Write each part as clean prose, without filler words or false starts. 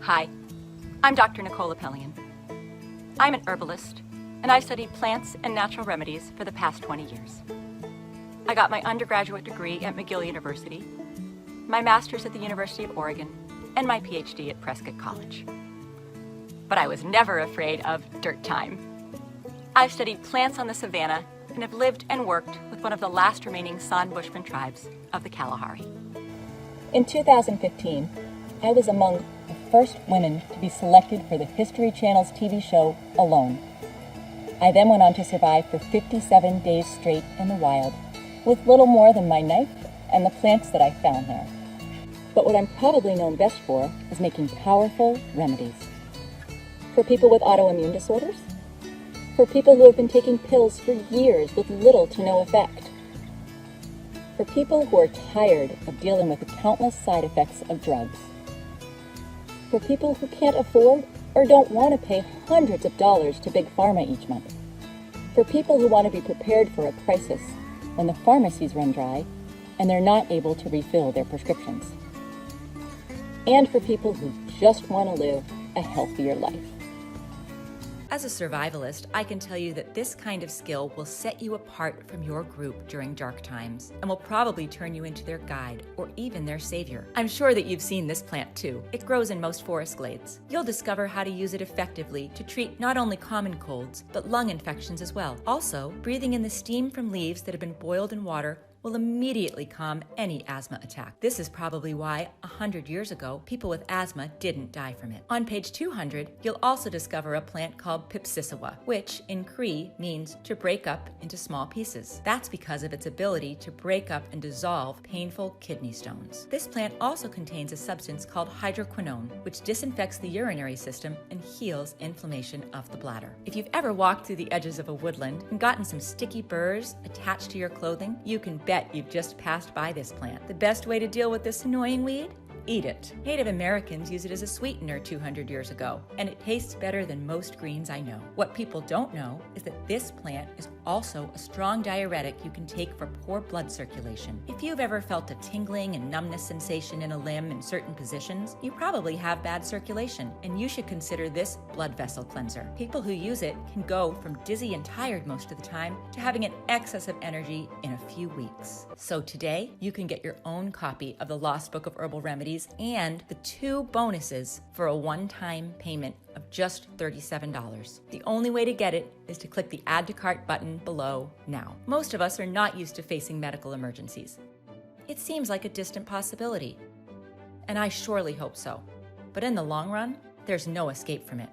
Hi, I'm Dr. Nicole Appelian. I'm an herbalist, and I've studied plants and natural remedies for the past 20 years. I got my undergraduate degree at McGill University, my master's at the University of Oregon, and my PhD at Prescott College. But I was never afraid of dirt time. I've studied plants on the savanna and have lived and worked with one of the last remaining San Bushman tribes of the Kalahari. In 2015, I was among the first women to be selected for the History Channel's TV show, Alone. I then went on to survive for 57 days straight in the wild, with little more than my knife and the plants that I found there. But what I'm probably known best for is making powerful remedies. For people with autoimmune disorders, for people who have been taking pills for years with little to no effect, for people who are tired of dealing with the countless side effects of drugs, for people who can't afford or don't want to pay hundreds of dollars to Big Pharma each month, for people who want to be prepared for a crisis when the pharmacies run dry and they're not able to refill their prescriptions, and for people who just want to live a healthier life. As a survivalist, I can tell you that this kind of skill will set you apart from your group during dark times and will probably turn you into their guide or even their savior. I'm sure that you've seen this plant too. It grows in most forest glades. You'll discover how to use it effectively to treat not only common colds, but lung infections as well. Also, breathing in the steam from leaves that have been boiled in water will immediately calm any asthma attack. This is probably why 100 years ago, people with asthma didn't die from it. On page 200, you'll also discover a plant called Pipsissewa, which in Cree means to break up into small pieces. That's because of its ability to break up and dissolve painful kidney stones. This plant also contains a substance called hydroquinone, which disinfects the urinary system and heals inflammation of the bladder. If you've ever walked through the edges of a woodland and gotten some sticky burrs attached to your clothing, you can bet you've just passed by this plant. The best way to deal with this annoying weed? Eat it. Native Americans used it as a sweetener 200 years ago, and it tastes better than most greens I know. What people don't know is that this plant is also a strong diuretic you can take for poor blood circulation. If you've ever felt a tingling and numbness sensation in a limb in certain positions, you probably have bad circulation, and you should consider this blood vessel cleanser. People who use it can go from dizzy and tired most of the time to having an excess of energy in a few weeks. So today, you can get your own copy of the Lost Book of Herbal Remedies and the 2 bonuses for a one-time payment of just $37. The only way to get it is to click the Add to Cart button below now. Most of us are not used to facing medical emergencies. It seems like a distant possibility, and I surely hope so. But in the long run, there's no escape from it.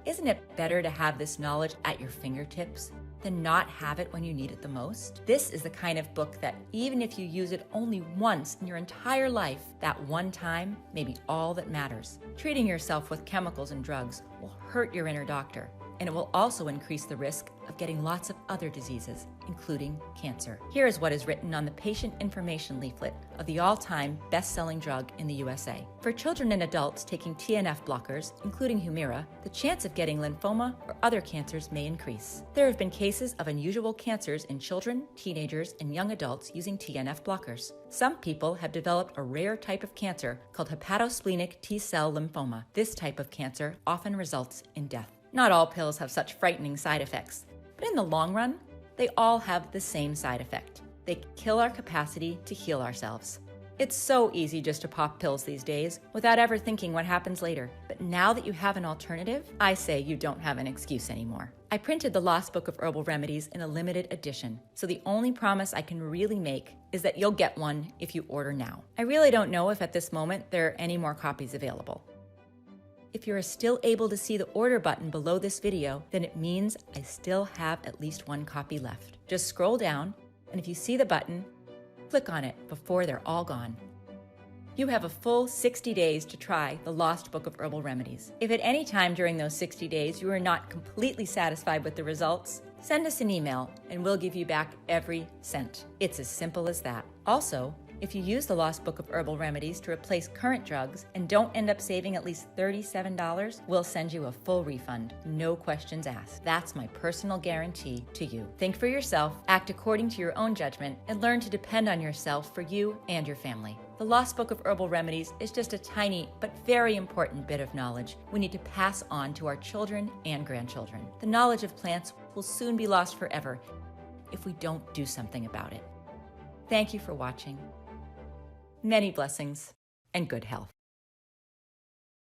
Isn't it better to have this knowledge at your fingertips than not have it when you need it the most? This is the kind of book that even if you use it only once in your entire life, that one time may be all that matters. Treating yourself with chemicals and drugs will hurt your inner doctor, and it will also increase the risk of getting lots of other diseases, including cancer. Here is what is written on the patient information leaflet of the all-time best-selling drug in the USA. For children and adults taking TNF blockers, including Humira, the chance of getting lymphoma or other cancers may increase. There have been cases of unusual cancers in children, teenagers, and young adults using TNF blockers. Some people have developed a rare type of cancer called hepatosplenic T-cell lymphoma. This type of cancer often results in death. Not all pills have such frightening side effects, but in the long run, they all have the same side effect. They kill our capacity to heal ourselves. It's so easy just to pop pills these days without ever thinking what happens later. But now that you have an alternative, I say you don't have an excuse anymore. I printed the Lost Book of Herbal Remedies in a limited edition, so the only promise I can really make is that you'll get one if you order now. I really don't know if at this moment there are any more copies available. If you're still able to see the order button below this video, then it means I still have at least 1 copy left. Just scroll down, and if you see the button, click on it before they're all gone. You have a full 60 days to try the Lost Book of Herbal Remedies. If at any time during those 60 days you are not completely satisfied with the results, send us an email and we'll give you back every cent. It's as simple as that. Also, if you use the Lost Book of Herbal Remedies to replace current drugs and don't end up saving at least $37, we'll send you a full refund, no questions asked. That's my personal guarantee to you. Think for yourself, act according to your own judgment, and learn to depend on yourself for you and your family. The Lost Book of Herbal Remedies is just a tiny but very important bit of knowledge we need to pass on to our children and grandchildren. The knowledge of plants will soon be lost forever if we don't do something about it. Thank you for watching. Many blessings and good health.